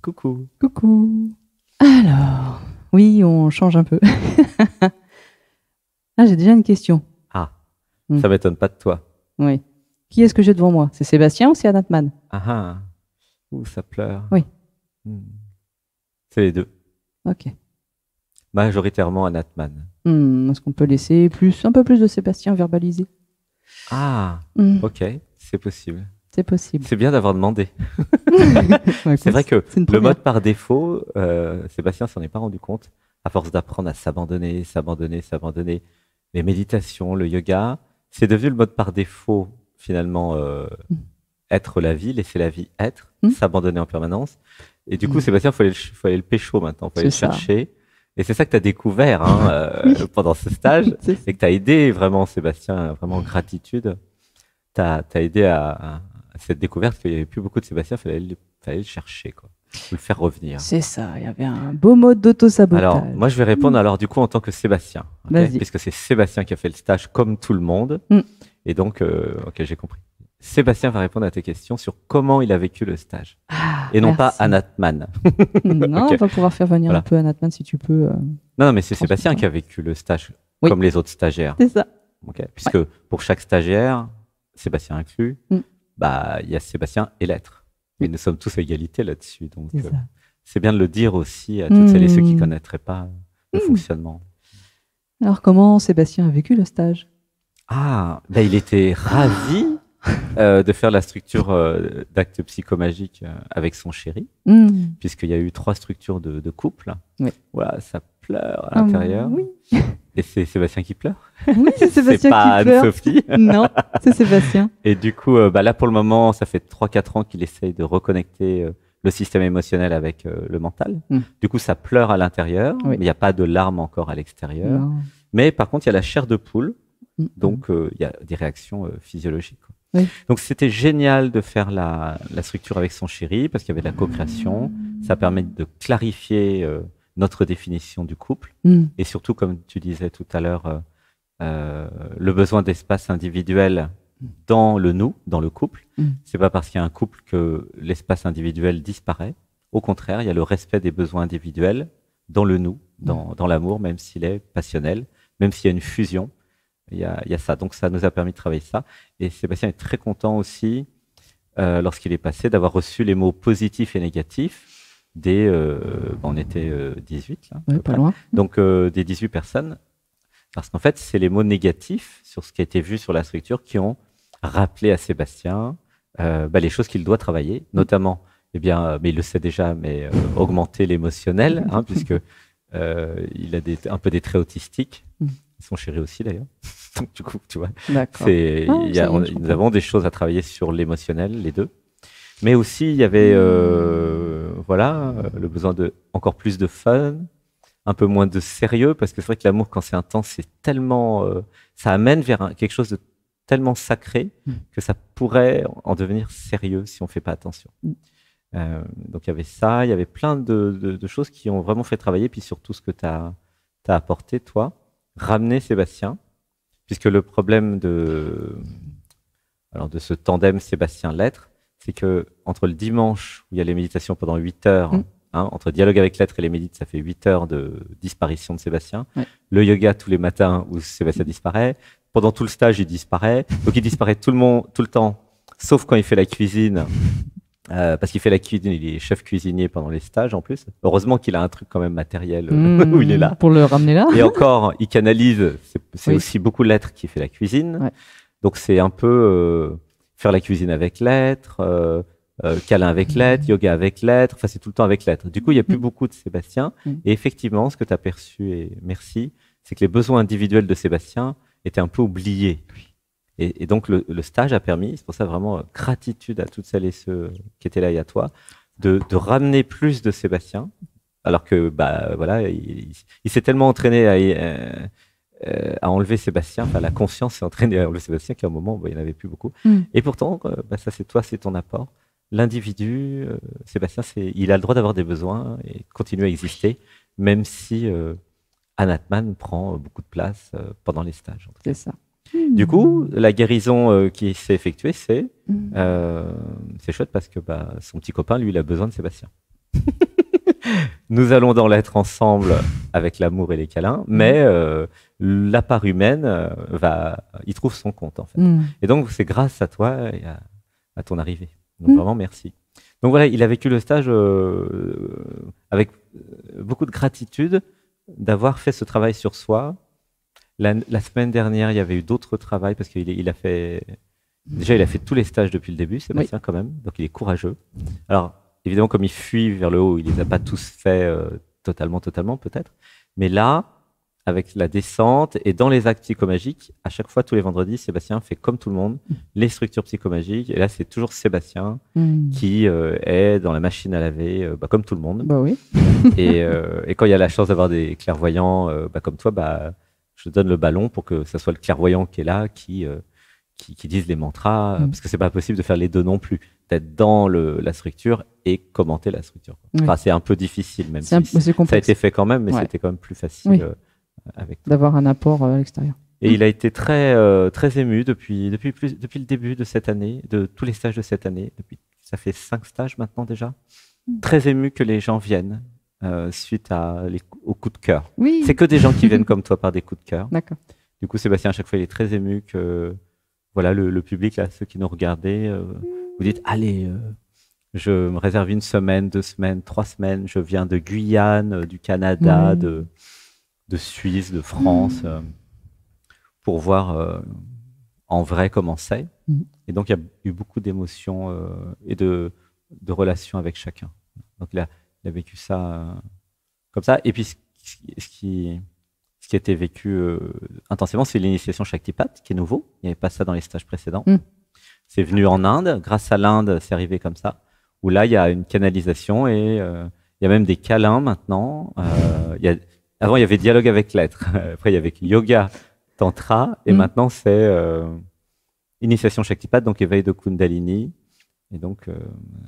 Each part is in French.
Coucou. Coucou. Alors, oui, on change un peu. Ah, j'ai déjà une question. Ah, Hmm. ça m'étonne pas de toi. Oui. Qui est-ce que j'ai devant moi? C'est Sébastien ou c'est Anatman? Ah ah, ouh, ça pleure. Oui. Hmm. C'est les deux. Ok. Majoritairement Anatman. Est-ce qu'on peut laisser un peu plus de Sébastien verbaliser? Ah, Hmm, ok, c'est possible. C'est possible. C'est bien d'avoir demandé. Ouais, C'est vrai que c'est une le première. mode par défaut, Sébastien s'en est pas rendu compte, à force d'apprendre à s'abandonner, les méditations, le yoga, c'est devenu le mode par défaut, finalement, être la vie, laisser la vie être, Hmm. s'abandonner en permanence. Et du coup, Hmm. Sébastien, faut aller le pécho maintenant, faut aller le C'est ça. chercher. Et c'est ça que tu as découvert pendant ce stage, C'est ça. et que tu as aidé vraiment Sébastien, vraiment en gratitude. Tu as aidé à cette découverte qu'il n'y avait plus beaucoup de Sébastien, fallait le chercher, quoi. Faut le faire revenir. C'est ça. Il y avait un beau mode Alors, d'auto-sabotage. moi, je vais répondre alors du coup en tant que Sébastien, ok, Vas-y. puisque c'est Sébastien qui a fait le stage comme tout le monde. Mm. Et donc, ok, j'ai compris. Sébastien va répondre à tes questions sur comment il a vécu le stage, Ah, et non pas merci. Anatman. Non, Ok. on va pouvoir faire venir Voilà. un peu Anatman si tu peux. Non, mais c'est Transmettre Sébastien ça. qui a vécu le stage Oui. comme les autres stagiaires, C'est ça. ok, puisque pour chaque stagiaire, Sébastien inclus, Mm. bah il y a Sébastien et l'être. Et Oui. nous sommes tous à égalité là-dessus, donc C'est ça. c'est bien de le dire aussi à toutes celles et ceux qui connaîtraient pas le Mm. fonctionnement. Alors, comment Sébastien a vécu le stage? Ah, bah, il était ravi de faire la structure d'acte psychomagique avec son chéri, puisqu'il y a eu 3 structures de couple. Oui. Voilà, ça pleure à l'intérieur. Oui, Et c'est Sébastien qui pleure. oui, c'est Sébastien C'est pas qui pleure. Anne-Sophie. Non, c'est Sébastien. Et du coup, bah, là, pour le moment, ça fait 3-4 ans qu'il essaye de reconnecter le système émotionnel avec le mental. Mm. Du coup, ça pleure à l'intérieur, Oui. mais il n'y a pas de larmes encore à l'extérieur. Non. Mais par contre, il y a la chair de poule, Mm. donc il y a des réactions physiologiques, quoi. Oui. Donc c'était génial de faire la structure avec son chéri, parce qu'il y avait de la co-création. Ça permet de clarifier notre définition du couple. Mm. Et surtout, comme tu disais tout à l'heure, le besoin d'espace individuel dans le nous, dans le couple. Mm. C'est pas parce qu'il y a un couple que l'espace individuel disparaît. Au contraire, il y a le respect des besoins individuels dans le nous, dans l'amour, même s'il est passionnel, même s'il y a une fusion. Il y a ça. Donc ça nous a permis de travailler ça. Et Sébastien est très content aussi, lorsqu'il est passé, d'avoir reçu les mots positifs et négatifs des, on était 18 là, à Ouais, peu pas près. loin. Donc des 18 personnes, parce qu'en fait, c'est les mots négatifs sur ce qui a été vu sur la structure qui ont rappelé à Sébastien les choses qu'il doit travailler, notamment, eh bien, mais il le sait déjà, mais augmenter l'émotionnel, hein, puisque il a un peu des traits autistiques. Son chéri aussi d'ailleurs. Donc du coup, tu vois, D'accord. nous avons des choses à travailler sur l'émotionnel, les deux. Mais aussi, il y avait le besoin de encore plus de fun, un peu moins de sérieux, parce que c'est vrai que l'amour, quand c'est intense, c'est tellement, ça amène vers quelque chose de tellement sacré que ça pourrait en devenir sérieux si on fait pas attention. Donc il y avait ça, il y avait plein de choses qui ont vraiment fait travailler, puis surtout ce que tu as apporté, toi, ramener Sébastien, puisque le problème de ce tandem Sébastien-L'être, c'est que entre le dimanche où il y a les méditations pendant 8 heures, entre dialogue avec l'être et les médites, ça fait 8 heures de disparition de Sébastien. Ouais. Le yoga tous les matins où Sébastien disparaît. Pendant tout le stage, il disparaît. Donc il disparaît tout le temps, sauf quand il fait la cuisine. Parce qu'il fait la cuisine, il est chef cuisinier pendant les stages en plus. Heureusement qu'il a un truc quand même matériel où il est là. Pour le ramener là. Et encore, il canalise. C'est Oui. aussi beaucoup l'être qui fait la cuisine. Ouais. Donc c'est un peu faire la cuisine avec l'être, câlin avec l'être, yoga avec l'être. Enfin, c'est tout le temps avec l'être. Du coup, il n'y a plus beaucoup de Sébastien. Et effectivement, ce que tu as perçu, et merci, c'est que les besoins individuels de Sébastien étaient un peu oubliés. Et donc, le stage a permis, c'est pour ça vraiment gratitude à toutes celles et ceux qui étaient là et à toi, de ramener plus de Sébastien, alors que, voilà, il s'est tellement entraîné à enlever Sébastien, enfin, la conscience s'est entraînée à enlever Sébastien qu'à un moment, il n'y en avait plus beaucoup. Et pourtant, ça, c'est toi, c'est ton apport. L'individu, Sébastien, il a le droit d'avoir des besoins et continuer à exister, même si Anatman prend beaucoup de place pendant les stages. C'est ça. Du coup, la guérison qui s'est effectuée, c'est chouette parce que son petit copain, lui, il a besoin de Sébastien. Nous allons dans l'être ensemble avec l'amour et les câlins, mais la part humaine y trouve son compte en fait. Et donc c'est grâce à toi et à ton arrivée. Donc vraiment merci. Donc voilà, il a vécu le stage avec beaucoup de gratitude d'avoir fait ce travail sur soi. La semaine dernière, il y avait eu d'autres travaux parce qu'il a fait tous les stages depuis le début, Sébastien quand même, donc il est courageux. Alors évidemment, comme il fuit vers le haut, il les a pas tous fait totalement peut-être, mais là, avec la descente et dans les actes psychomagiques, à chaque fois, tous les vendredis, Sébastien fait comme tout le monde les structures psychomagiques. Et là, c'est toujours Sébastien qui est dans la machine à laver, comme tout le monde. Bah oui. et quand il y a la chance d'avoir des clairvoyants comme toi, je donne le ballon pour que ce soit le clairvoyant qui est là, qui dise les mantras, parce que c'est pas possible de faire les deux non plus. D'être dans la structure et commenter la structure. Enfin, c'est un peu difficile même. C'est complexe. Ça a été fait quand même, mais c'était quand même plus facile. D'avoir un apport à l'extérieur. Et il a été très ému depuis le début de cette année, de tous les stages de cette année. Ça fait 5 stages maintenant déjà. Très ému que les gens viennent suite au coup de cœur. Oui. C'est que des gens qui viennent comme toi par des coups de cœur. D'accord. Du coup, Sébastien, à chaque fois, il est très ému que voilà, le public, là, ceux qui nous regardaient, vous dites, allez, je me réserve 1 semaine, 2 semaines, 3 semaines, je viens de Guyane, du Canada, de Suisse, de France, pour voir en vrai comment c'est. Et donc, il y a eu beaucoup d'émotions et de relations avec chacun. Donc, il a vécu ça comme ça. Et puis, ce qui a été vécu intensément, c'est l'initiation Shaktipat, qui est nouveau. Il n'y avait pas ça dans les stages précédents. C'est venu en Inde. Grâce à l'Inde, c'est arrivé comme ça. Où là, il y a une canalisation et il y a même des câlins maintenant. Avant, il y avait dialogue avec l'être. Après, il y avait yoga, tantra. Et maintenant, c'est initiation Shaktipat, donc éveil de Kundalini. Et donc,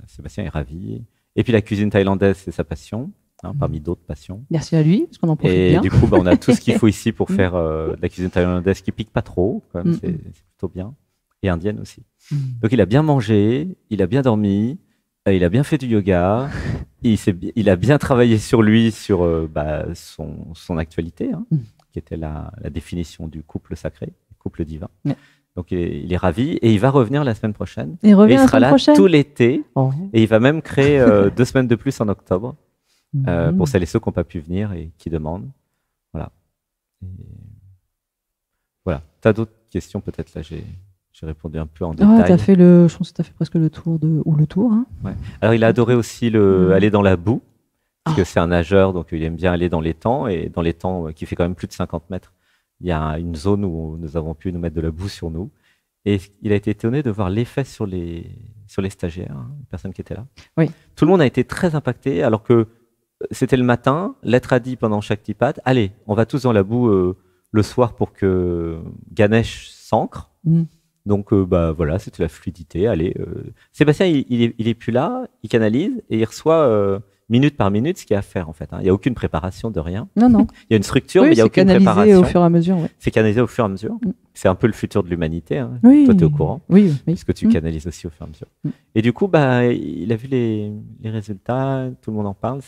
Sébastien est ravi. Et puis, la cuisine thaïlandaise, c'est sa passion, parmi d'autres passions. Merci à lui, parce qu'on en profite bien. Et du coup, on a tout ce qu'il faut ici pour faire de la cuisine thaïlandaise qui pique pas trop. Quand même, c'est plutôt bien. Et indienne aussi. Donc, il a bien mangé, il a bien dormi. Il a bien fait du yoga, il a bien travaillé sur lui, sur son actualité, qui était la définition du couple sacré, du couple divin. Donc il est ravi et il va revenir la semaine prochaine. Il sera là tout l'été et il va même créer 2 semaines de plus en octobre pour celles et ceux qui n'ont pas pu venir et qui demandent. Voilà. Voilà. Tu as d'autres questions peut-être là j'ai répondu un peu en détail. Je pense que tu as fait presque le tour hein. Ouais. Alors, il a adoré aussi aller dans la boue, parce que c'est un nageur, donc il aime bien aller dans l'étang, et dans l'étang qui fait quand même plus de 50 mètres, il y a une zone où nous avons pu nous mettre de la boue sur nous. Et il a été étonné de voir l'effet sur les stagiaires, les personnes qui étaient là. Oui. Tout le monde a été très impacté, alors que c'était le matin, l'être a dit pendant Shaktipat, allez, on va tous dans la boue le soir pour que Ganesh s'ancre. Donc voilà, c'était la fluidité. Allez, Sébastien, il est plus là, il canalise et il reçoit minute par minute ce qu'il y a à faire en fait. Il n'y a aucune préparation de rien. Non. Il y a une structure, mais il n'y a aucune préparation. C'est canalisé au fur et à mesure. Ouais. C'est canalisé au fur et à mesure. C'est un peu le futur de l'humanité. Oui. Toi, tu es au courant. Oui. Puisque tu canalises aussi au fur et à mesure. Et du coup, il a vu les résultats. Tout le monde en parle.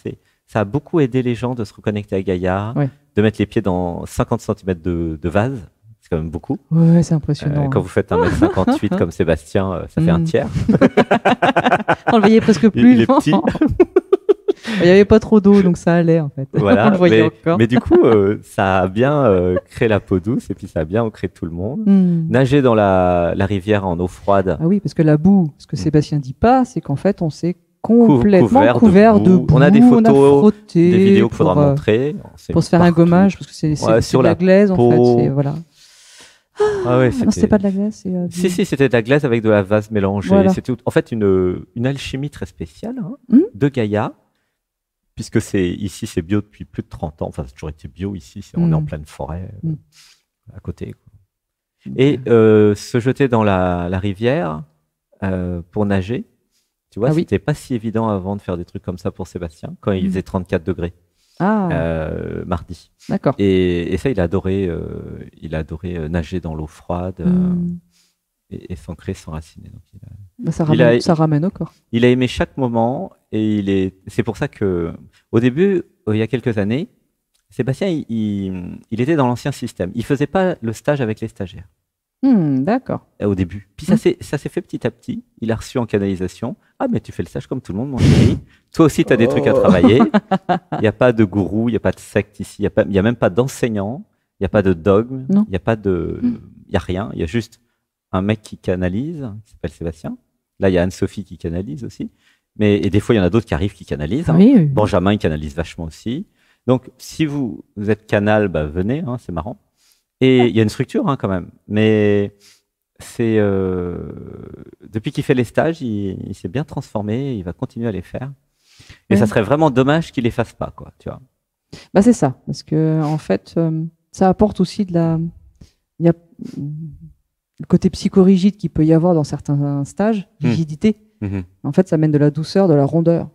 Ça a beaucoup aidé les gens de se reconnecter à Gaïa, de mettre les pieds dans 50 cm de vase. C'est quand même beaucoup. Ouais, c'est impressionnant. Quand vous faites 1m58 comme Sébastien, ça fait un tiers. On le voyait presque plus. Il est petit. Il n'y avait pas trop d'eau, donc ça allait en fait. Voilà, on le voyait encore. Mais du coup, ça a bien créé la peau douce et puis ça a bien ancré tout le monde. Nager dans la rivière en eau froide. Ah oui, parce que la boue, ce que Sébastien dit pas, c'est qu'en fait, on s'est complètement couvert de boue. On a des photos, frotté des vidéos qu'il faudra montrer. Pour se faire un gommage, parce que c'est sur de la glaise peau. en fait. Voilà. Non, c'était pas de la glace. Si, c'était de la glace avec de la vase mélangée. Voilà. C'était en fait une alchimie très spéciale de Gaïa, puisque ici c'est bio depuis plus de 30 ans. Enfin, ça a toujours été bio ici. On est en pleine forêt à côté. Quoi. Et se jeter dans la rivière pour nager, tu vois, c'était pas si évident avant de faire des trucs comme ça pour Sébastien, quand il faisait 34 degrés. Mardi. D'accord. Et ça, il a adoré nager dans l'eau froide. et s'ancrer, s'enraciner. Donc, ça ramène au corps. Il a aimé chaque moment et c'est pour ça que, au début, il y a quelques années, Sébastien, il était dans l'ancien système. Il faisait pas le stage avec les stagiaires. D'accord. Au début. Puis ça s'est fait petit à petit. Il a reçu en canalisation. Ah, mais tu fais le stage comme tout le monde, mon chéri. Toi aussi, tu as des trucs à travailler. Il n'y a pas de gourou, il n'y a pas de secte ici. Il n'y a même pas d'enseignant. Il n'y a pas de dogme. Il n'y a pas de, il y a rien. Il y a juste un mec qui canalise, qui s'appelle Sébastien. Là, il y a Anne-Sophie qui canalise aussi. Et des fois, il y en a d'autres qui arrivent qui canalisent. Oui. Benjamin, il canalise vachement aussi. Donc, si vous êtes canal, venez, c'est marrant. Et il y a une structure quand même, mais c'est depuis qu'il fait les stages, il s'est bien transformé, il va continuer à les faire. Et ça serait vraiment dommage qu'il les fasse pas, quoi, tu vois. C'est ça, parce que en fait, ça apporte aussi il y a le côté psychorigide qu'il peut y avoir dans certains stages, rigidité. En fait, ça amène de la douceur, de la rondeur.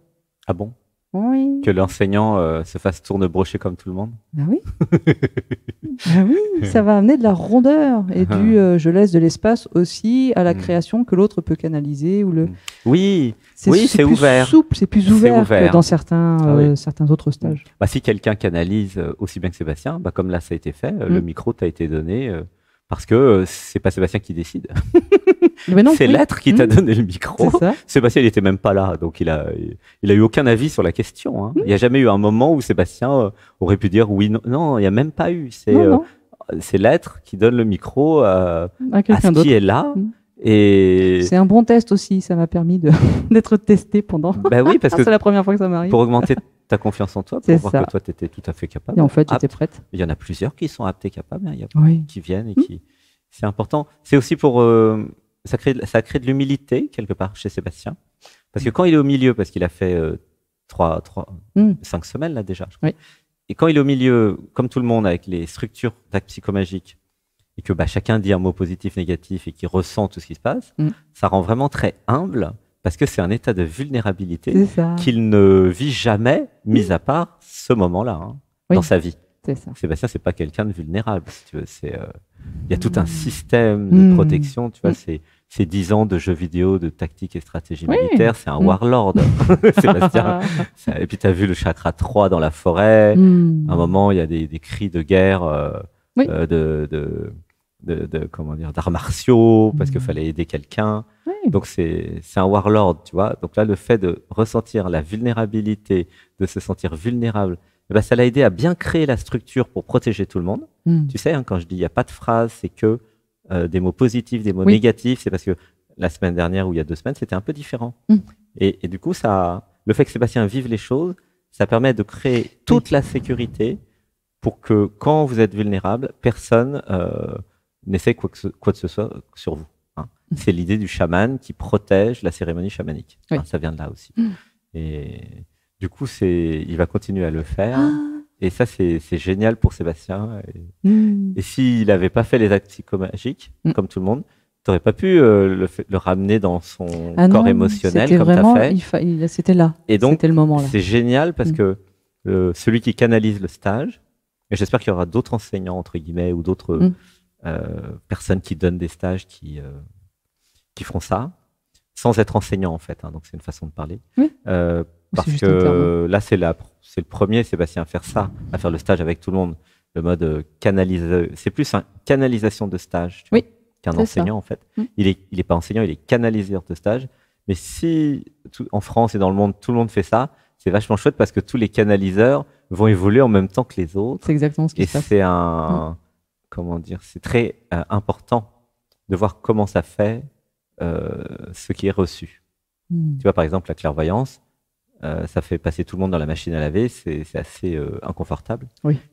Ah bon? Oui. Que l'enseignant se fasse tourne-brocher comme tout le monde. Oui. Oui, ça va amener de la rondeur et je laisse de l'espace aussi à la création que l'autre peut canaliser Oui, c'est ouvert. Souple, c'est plus ouvert que dans certains autres stages. Si quelqu'un canalise aussi bien que Sébastien, comme là ça a été fait, le micro t'a été donné parce que c'est pas Sébastien qui décide. C'est l'être qui t'a donné le micro. Sébastien, il était même pas là, donc il a eu aucun avis sur la question. Il n'y a jamais eu un moment où Sébastien aurait pu dire oui, non, il n'y a même pas eu. C'est l'être qui donne le micro à ce qui est là. Et c'est un bon test aussi. Ça m'a permis d'être testé pendant. Oui, parce que c'est la première fois que ça m'arrive. Pour augmenter ta confiance en toi, pour voir que toi, tu étais tout à fait capable. Et en fait, j'étais prête. Il y en a plusieurs qui sont aptes et capables. Il y a qui viennent et qui. C'est important. C'est aussi pour ça crée de l'humilité quelque part chez Sébastien, parce que quand il est au milieu, parce qu'il a fait 5 semaines là déjà, je crois. Et quand il est au milieu, comme tout le monde, avec les structures d'actes psychomagiques, et que chacun dit un mot positif, négatif, et qu'il ressent tout ce qui se passe, ça rend vraiment très humble, parce que c'est un état de vulnérabilité qu'il ne vit jamais, mis à part ce moment-là, dans sa vie. Sébastien, c'est pas quelqu'un de vulnérable, si tu veux. Il y a tout un système de protection, tu vois. C'est 10 ans de jeux vidéo, de tactique et stratégie militaire. C'est un warlord, Sébastien. Et puis, tu as vu le chakra 3 dans la forêt. À un moment, il y a des cris de guerre, comment dire, d'arts martiaux, parce qu'il fallait aider quelqu'un. Donc, c'est un warlord, tu vois. Donc là, le fait de ressentir la vulnérabilité, de se sentir vulnérable, ça l'a aidé à bien créer la structure pour protéger tout le monde. Tu sais, quand je dis il n'y a pas de phrase, c'est que des mots positifs, des mots négatifs. C'est parce que la semaine dernière ou il y a 2 semaines, c'était un peu différent. Et du coup, le fait que Sébastien vive les choses, ça permet de créer toute la sécurité pour que quand vous êtes vulnérable, personne n'essaie quoi que ce soit sur vous. C'est l'idée du chaman qui protège la cérémonie chamanique. Ça vient de là aussi. Et du coup, il va continuer à le faire. Et ça, c'est génial pour Sébastien. Et s'il n'avait pas fait les actes psychomagiques, comme tout le monde, tu n'aurais pas pu le ramener dans son corps émotionnel comme tu as fait. C'était là. Et donc, c'était le moment là. C'est génial parce que celui qui canalise le stage, et j'espère qu'il y aura d'autres enseignants, entre guillemets, ou d'autres personnes qui donnent des stages qui feront ça, sans être enseignant en fait. Donc, c'est une façon de parler. Parce que là, c'est le premier Sébastien à faire ça, à faire le stage avec tout le monde. Le mode canalisé. C'est plus une canalisation de stage qu'un enseignant, en fait. Il est pas enseignant, il est canaliseur de stage. Mais si en France et dans le monde, tout le monde fait ça, c'est vachement chouette parce que tous les canaliseurs vont évoluer en même temps que les autres. C'est exactement ce qui se passe. Et c'est comment dire, c'est très important de voir comment ça fait ce qui est reçu. Tu vois, par exemple, la clairvoyance, ça fait passer tout le monde dans la machine à laver, c'est assez inconfortable.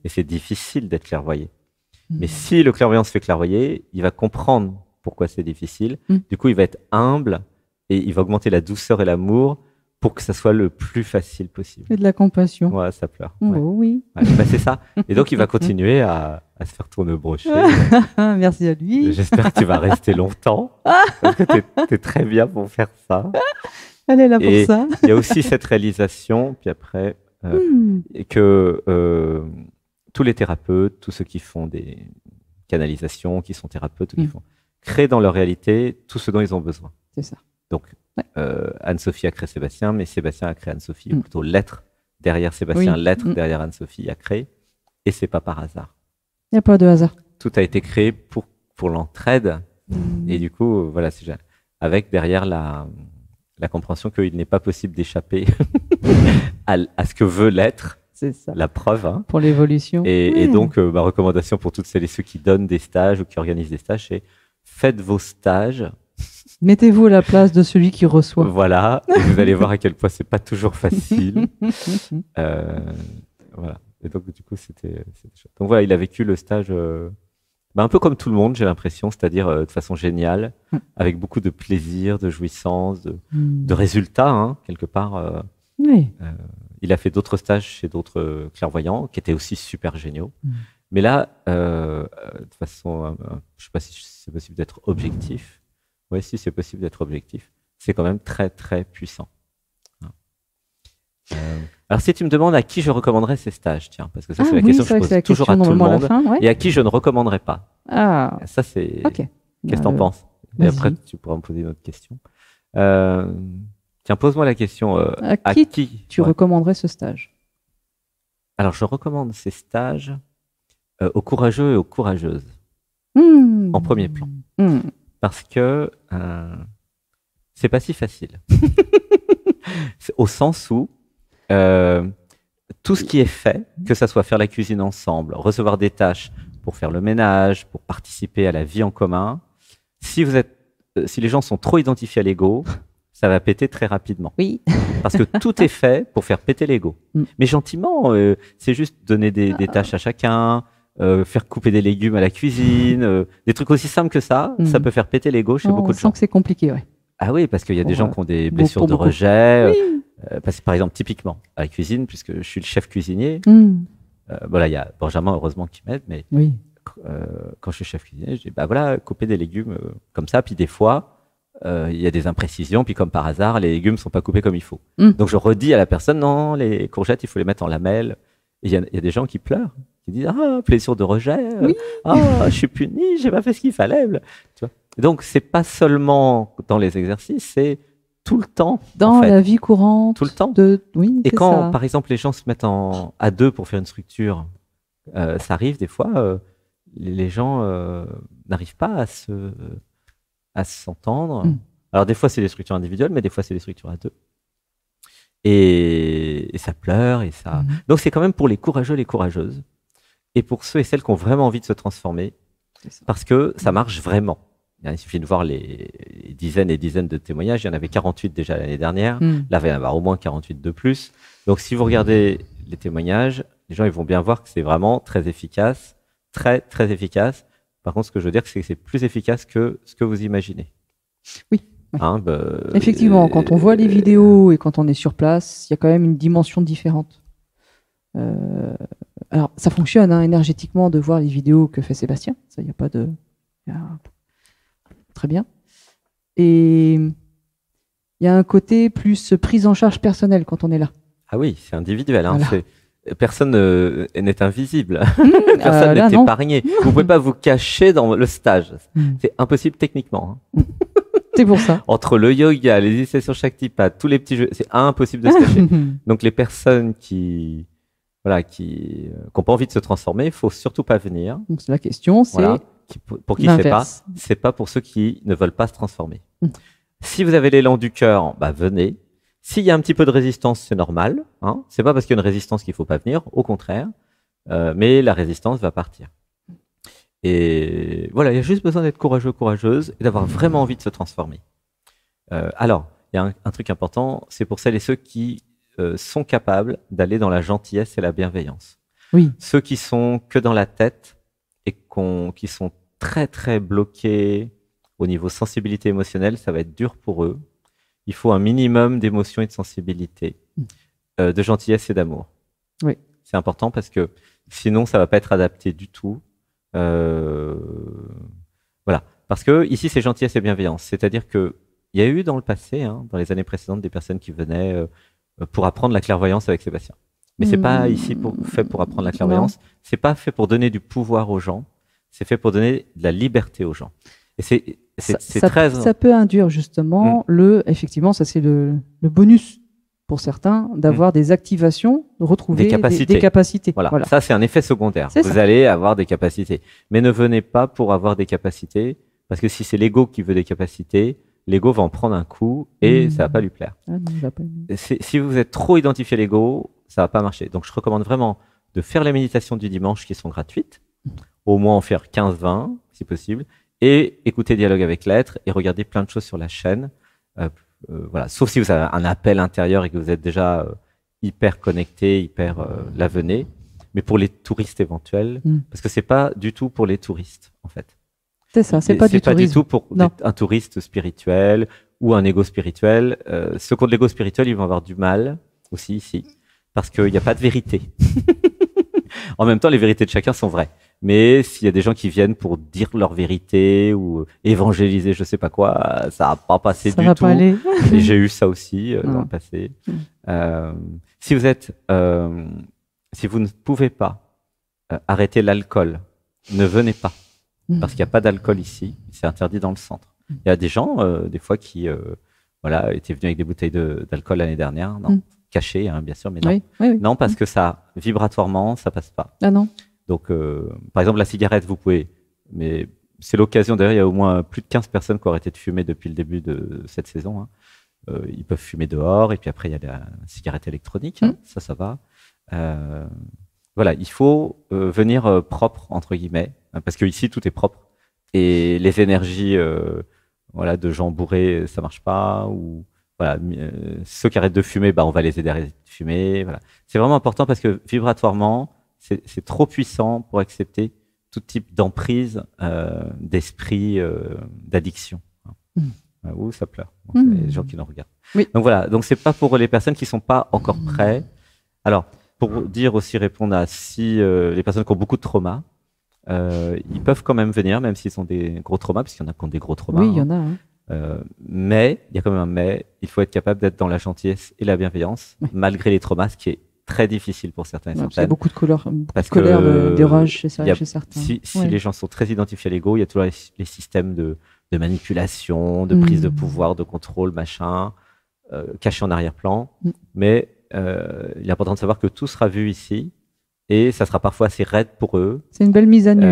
Et c'est difficile d'être clairvoyé. Mais si le clairvoyant se fait clairvoyer, il va comprendre pourquoi c'est difficile. Du coup, il va être humble et il va augmenter la douceur et l'amour pour que ça soit le plus facile possible. Et de la compassion. Ouais, ça pleure. Oui. C'est ça. Et donc, il va continuer à se faire tourner brocher. Merci à lui. J'espère que tu vas rester longtemps. Parce que tu es très bien pour faire ça. Elle est là pour ça. Il y a aussi cette réalisation, puis après, que tous les thérapeutes, tous ceux qui font des canalisations, qui sont thérapeutes, créent dans leur réalité tout ce dont ils ont besoin. C'est ça. Donc, Anne-Sophie a créé Sébastien, mais Sébastien a créé Anne-Sophie, ou plutôt l'être derrière Sébastien, l'être derrière Anne-Sophie a créé, et c'est pas par hasard. Il n'y a pas de hasard. Tout a été créé pour l'entraide, et du coup, voilà, avec derrière la compréhension qu'il n'est pas possible d'échapper à ce que veut l'être. C'est ça. La preuve. Hein. Pour l'évolution. Et donc, ma recommandation pour toutes celles et ceux qui donnent des stages ou qui organisent des stages, c'est faites vos stages. Mettez-vous à la place de celui qui reçoit. Voilà. Et vous allez voir à quel point c'est pas toujours facile. Voilà. Et donc, du coup, c'était chouette. Donc voilà, il a vécu le stage un peu comme tout le monde, j'ai l'impression, c'est-à-dire de façon géniale, avec beaucoup de plaisir, de jouissance, de résultats, hein, quelque part. Oui. Il a fait d'autres stages chez d'autres clairvoyants qui étaient aussi super géniaux. Mais là, de façon, je ne sais pas si c'est possible d'être objectif. Oui, si c'est possible d'être objectif. C'est quand même très, très puissant. Alors, si tu me demandes à qui je recommanderais ces stages, tiens, parce que ça, c'est la question que je pose toujours à tout le monde, et à qui je ne recommanderais pas. Ah. Ça, c'est... Okay. Qu'est-ce que tu en penses? Et après, tu pourras me poser une autre question. Tiens, pose-moi la question. À qui tu recommanderais ce stage? Alors, je recommande ces stages aux courageux et aux courageuses, en premier plan. Parce que c'est pas si facile. Au sens où tout ce qui est fait, que ça soit faire la cuisine ensemble, recevoir des tâches pour faire le ménage, pour participer à la vie en commun, si les gens sont trop identifiés à l'ego, ça va péter très rapidement. Oui. Parce que tout est fait pour faire péter l'ego. Mais gentiment, c'est juste donner des tâches à chacun, faire couper des légumes à la cuisine, des trucs aussi simples que ça peut faire péter l'ego chez beaucoup de gens. On sent que c'est compliqué, ouais. Ah oui, parce qu'il y a des gens qui ont des blessures de rejet. Oui. Parce que, par exemple, typiquement, à la cuisine, puisque je suis le chef cuisinier, voilà, il y a Benjamin, heureusement, qui m'aide, mais quand je suis chef cuisinier, je dis, bah voilà, couper des légumes comme ça, puis des fois, il y a des imprécisions, puis comme par hasard, les légumes ne sont pas coupés comme il faut. Donc, je redis à la personne, non, les courgettes, il faut les mettre en lamelles. Il y a des gens qui pleurent, qui disent, ah, blessure de rejet, je suis puni, j'ai pas fait ce qu'il fallait. Tu vois. Donc, c'est pas seulement dans les exercices, c'est tout le temps. Dans la vie courante. Tout le temps. Oui, et quand, par exemple, les gens se mettent à deux pour faire une structure, ça arrive des fois, les gens n'arrivent pas à s'entendre. Alors, des fois, c'est des structures individuelles, mais des fois, c'est des structures à deux. Et ça pleure. Et ça... Donc, c'est quand même pour les courageux, les courageuses. Et pour ceux et celles qui ont vraiment envie de se transformer. Parce que ça marche vraiment. Il suffit de voir les dizaines et dizaines de témoignages. Il y en avait 48 déjà l'année dernière. Là, il va y en avoir au moins 48 de plus. Donc, si vous regardez les témoignages, les gens ils vont bien voir que c'est vraiment très efficace. Très, très efficace. Par contre, ce que je veux dire, c'est que c'est plus efficace que ce que vous imaginez. Oui. Hein, effectivement, quand on voit les vidéos et quand on est sur place, il y a quand même une dimension différente. Alors, ça fonctionne énergétiquement de voir les vidéos que fait Sébastien. Ça, il n'y a pas de... Très bien. Et il y a un côté plus prise en charge personnelle quand on est là. Ah oui, c'est individuel. Hein, voilà. Personne n'est invisible. Personne n'est épargné. Vous ne pouvez pas vous cacher dans le stage. C'est impossible techniquement. Hein. C'est pour ça. Entre le yoga, les initiations Shaktipat, tous les petits jeux, c'est impossible de se cacher. Donc les personnes qui n'ont pas envie de se transformer, il ne faut surtout pas venir. Donc la question, c'est... Voilà. Pour qui c'est pas pour ceux qui ne veulent pas se transformer. Si vous avez l'élan du cœur, bah venez. S'il y a un petit peu de résistance, c'est normal. Hein. C'est pas parce qu'il y a une résistance qu'il faut pas venir, au contraire. Mais la résistance va partir. Et voilà, il y a juste besoin d'être courageux, courageuse et d'avoir vraiment envie de se transformer. Alors, il y a un truc important, c'est pour celles et ceux qui sont capables d'aller dans la gentillesse et la bienveillance. Oui. Ceux qui sont que dans la tête et qui sont très très bloqués au niveau sensibilité émotionnelle, ça va être dur pour eux. Il faut un minimum d'émotion et de sensibilité, de gentillesse et d'amour. Oui. C'est important parce que sinon ça va pas être adapté du tout. Voilà, parce que ici c'est gentillesse et bienveillance. C'est-à-dire que il y a eu dans le passé, dans les années précédentes, des personnes qui venaient pour apprendre la clairvoyance avec Sébastien. Mais c'est pas ici fait pour apprendre la clairvoyance. C'est pas fait pour donner du pouvoir aux gens. C'est fait pour donner de la liberté aux gens. Et c'est ça peut induire justement effectivement, ça c'est le bonus pour certains, d'avoir des activations, de retrouver des capacités. Voilà. Ça c'est un effet secondaire. Vous allez avoir des capacités. Mais ne venez pas pour avoir des capacités, parce que si c'est l'ego qui veut des capacités, l'ego va en prendre un coup et ça va pas lui plaire. Ah non, il va pas... Si vous êtes trop identifié à l'ego, ça va pas marcher. Donc je recommande vraiment de faire les méditations du dimanche qui sont gratuites, au moins en faire 15-20 si possible, et écouter Dialogue avec l'être et regarder plein de choses sur la chaîne. Voilà, sauf si vous avez un appel intérieur et que vous êtes déjà hyper connecté, là venez. Mais pour les touristes éventuels, parce que c'est pas du tout pour les touristes en fait. C'est ça, c'est pas du tout pour un touriste spirituel ou un ego spirituel. Ceux qui ont de l'ego spirituel, ils vont avoir du mal aussi ici, parce qu'il n'y a pas de vérité. En même temps, les vérités de chacun sont vraies. Mais s'il y a des gens qui viennent pour dire leur vérité ou évangéliser, je sais pas quoi, ça va pas passer du tout. Et j'ai eu ça aussi dans le passé. Si vous ne pouvez pas arrêter l'alcool, ne venez pas. Parce qu'il n'y a pas d'alcool ici. C'est interdit dans le centre. Il y a des gens, des fois, qui étaient venus avec des bouteilles d'alcool l'année dernière. Non, cachées, hein, bien sûr, mais non. Oui. Non, parce que ça, vibratoirement, ça passe pas. Ah non. Donc, par exemple, la cigarette, vous pouvez, mais c'est l'occasion. D'ailleurs, il y a au moins plus de 15 personnes qui ont arrêté de fumer depuis le début de cette saison. Hein. Ils peuvent fumer dehors, et puis après, il y a la cigarette électronique. Hein, ça va. Voilà, il faut venir propre, entre guillemets, hein, parce que ici, tout est propre. Et les énergies de gens bourrés, ça marche pas. Ou voilà, ceux qui arrêtent de fumer, on va les aider à arrêter de fumer. Voilà. C'est vraiment important parce que vibratoirement, c'est trop puissant pour accepter tout type d'emprise, d'esprit, d'addiction. Ouh, ça pleure. Les gens qui nous regardent. Oui. Donc voilà, donc c'est pas pour les personnes qui sont pas encore prêtes. Alors, pour répondre à les personnes qui ont beaucoup de traumas, ils peuvent quand même venir, même s'ils ont des gros traumas, parce qu'il y en a qui ont des gros traumas. Oui, il y en a. Hein. Mais, il y a quand même un mais, il faut être capable d'être dans la gentillesse et la bienveillance, malgré les traumas, ce qui est très difficile pour certains et certaines. Il y a beaucoup de colère, des rages chez certains. Si les gens sont très identifiés à l'ego, il y a toujours les systèmes de manipulation, de prise de pouvoir, de contrôle, machin, cachés en arrière-plan. Mais il est important de savoir que tout sera vu ici et ça sera parfois assez raide pour eux. C'est une belle mise à nu.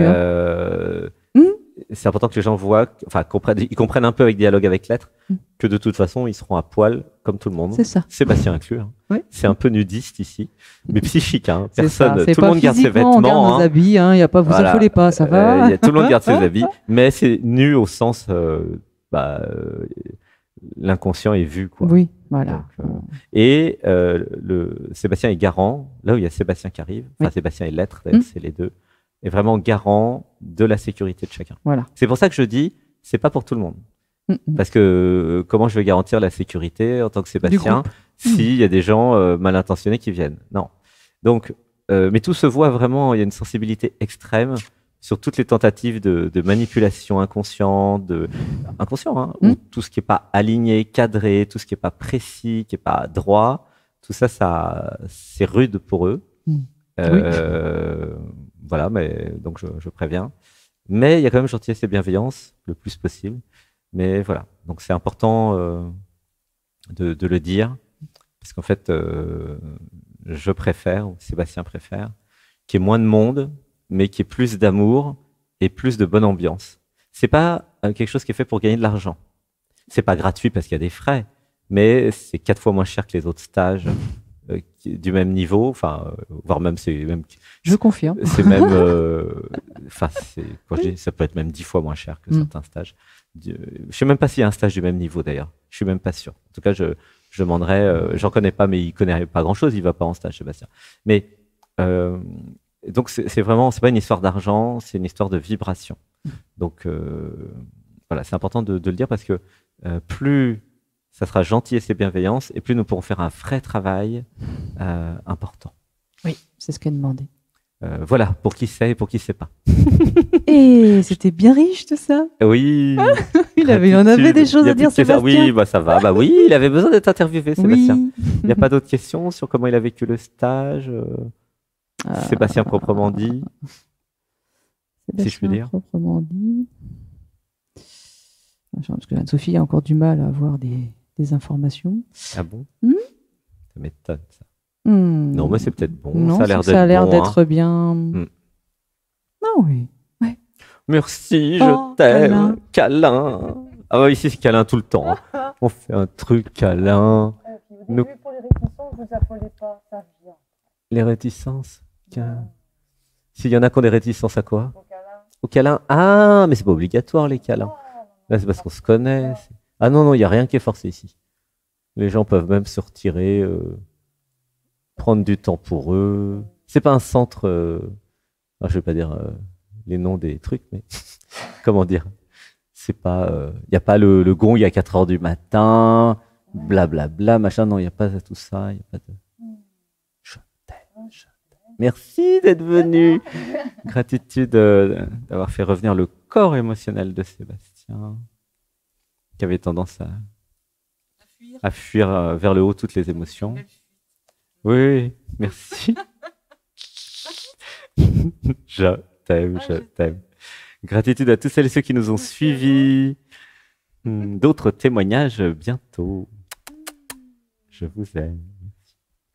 C'est important que les gens ils comprennent un peu avec Dialogue avec l'être que de toute façon, ils seront à poil comme tout le monde. C'est ça. Sébastien inclus. Hein. Oui. C'est un peu nudiste ici, mais psychique. Hein. Tout le monde garde ses vêtements. On garde nos habits, hein. Y a pas, vous affolez pas, ça va. Tout le monde garde ses habits, mais c'est nu au sens, l'inconscient est vu, quoi. Oui, voilà. Donc, et Sébastien est garant, là où il y a Sébastien qui arrive, Sébastien et l'être, c'est les deux, est vraiment garant de la sécurité de chacun. Voilà. C'est pour ça que je dis, c'est pas pour tout le monde. Parce que comment je vais garantir la sécurité en tant que Sébastien s'il y a des gens mal intentionnés qui viennent? Non. Donc, mais tout se voit vraiment, il y a une sensibilité extrême sur toutes les tentatives de manipulation inconsciente, où tout ce qui n'est pas aligné, cadré, tout ce qui n'est pas précis, qui n'est pas droit, tout ça, c'est rude pour eux. Voilà, mais donc je préviens. Mais il y a quand même gentillesse et bienveillance le plus possible. Mais voilà, donc c'est important de le dire, parce qu'en fait, je préfère, ou Sébastien préfère, qu'il y ait moins de monde, mais qu'il y ait plus d'amour et plus de bonne ambiance. C'est pas quelque chose qui est fait pour gagner de l'argent. C'est pas gratuit parce qu'il y a des frais, mais c'est 4 fois moins cher que les autres stages du même niveau, voire même Je confirme. C'est même, ça peut être même 10 fois moins cher que certains stages. Je sais même pas s'il y a un stage du même niveau d'ailleurs. Je suis même pas sûr. En tout cas, je demanderais. J'en connais pas, mais il connaît pas grand-chose. Il va pas en stage, Sébastien. Mais donc c'est vraiment, c'est pas une histoire d'argent, c'est une histoire de vibration. Donc voilà, c'est important de le dire parce que plus ça sera gentillesse et bienveillance, et plus nous pourrons faire un vrai travail important. Oui, c'est ce qu'elle demandait. Voilà, pour qui sait et pour qui sait pas. Et c'était bien riche tout ça. Oui. Il en avait des choses à dire, Sébastien. Oui, ça va. Oui, il avait besoin d'être interviewé, Sébastien. Oui. Il n'y a pas d'autres questions sur comment il a vécu le stage, Sébastien proprement dit, si je puis dire. Proprement dit. Parce que Anne-Sophie a encore du mal à avoir des informations. Ah bon? Ça m'étonne, ça. Non, mais c'est peut-être bon. Non, ça a l'air d'être bon, bien. Ah oui. Ouais. Merci, je t'aime. Câlin. Ah ouais, ici c'est câlin tout le temps. On fait un truc câlin. Au début, pour les réticences, vous affolez pas, ça vient. Les réticences? S'il y en a qui ont des réticences à quoi? Au câlin. Ah, mais c'est pas obligatoire les câlins. Là, c'est parce qu'on se connaît. Ah non, il n'y a rien qui est forcé ici. Les gens peuvent même se retirer, prendre du temps pour eux. C'est pas un centre. Je vais pas dire les noms des trucs, mais comment dire? C'est pas. Il n'y a pas le gong à 4 heures du matin, blablabla, machin. Non, il n'y a pas tout ça. Y a pas de... Je t'aime. Merci d'être venu. Gratitude d'avoir fait revenir le corps émotionnel de Sébastien, qui avait tendance à fuir vers le haut toutes les émotions. Oui, merci. Je t'aime. Gratitude à tous celles et ceux qui nous ont suivis. D'autres témoignages bientôt. Je vous aime.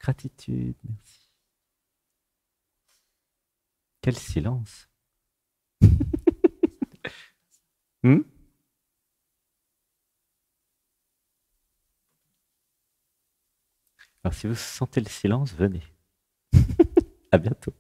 Gratitude, merci. Quel silence. Alors si vous sentez le silence, venez. À bientôt.